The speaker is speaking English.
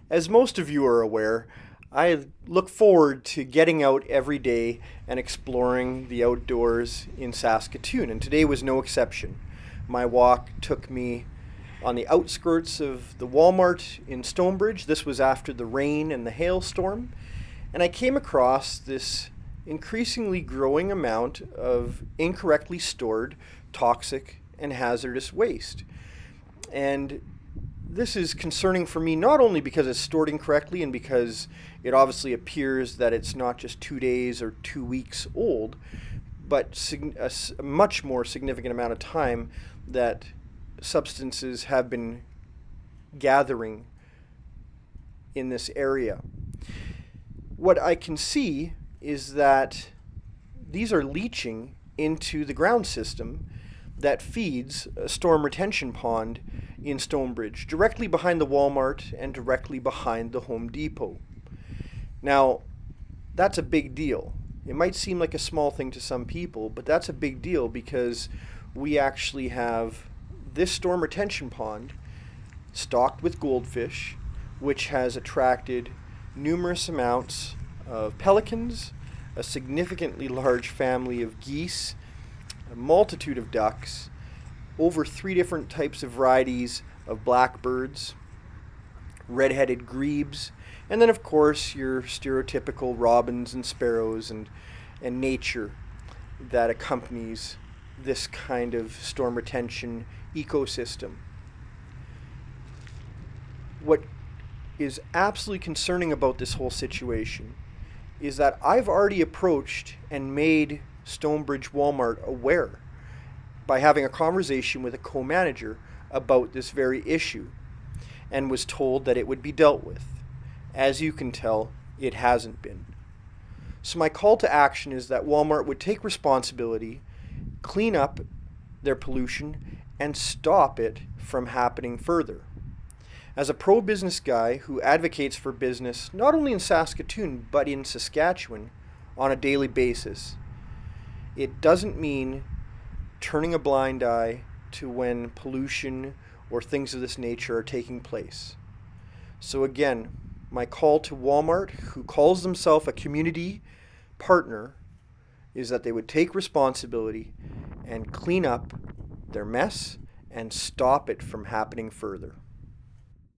As most of you are aware, I look forward to getting out every day and exploring the outdoors in Saskatoon, and today was no exception. My walk took me on the outskirts of the Walmart in Stonebridge. This was after the rain and the hailstorm, and I came across this increasingly growing amount of incorrectly stored toxic and hazardous waste. And this is concerning for me not only because it's stored incorrectly and because it obviously appears that it's not just 2 days or 2 weeks old, but a much more significant amount of time that substances have been gathering in this area. What I can see is that these are leaching into the ground system that feeds a storm retention pond in Stonebridge, directly behind the Walmart and directly behind the Home Depot. Now, that's a big deal. It might seem like a small thing to some people, but that's a big deal because we actually have this storm retention pond stocked with goldfish, which has attracted numerous amounts of pelicans, a significantly large family of geese, a multitude of ducks, over 3 different types of varieties of blackbirds, red-headed grebes, and then of course your stereotypical robins and sparrows and nature that accompanies this kind of storm retention ecosystem. What is absolutely concerning about this whole situation is that I've already approached and made Stonebridge Walmart aware by having a conversation with a co-manager about this very issue and was told that it would be dealt with. As you can tell, it hasn't been. So my call to action is that Walmart would take responsibility, clean up their pollution, and stop it from happening further. As a pro-business guy who advocates for business not only in Saskatoon but in Saskatchewan on a daily basis, it doesn't mean turning a blind eye to when pollution or things of this nature are taking place. So again, my call to Walmart, who calls themselves a community partner, is that they would take responsibility and clean up their mess and stop it from happening further.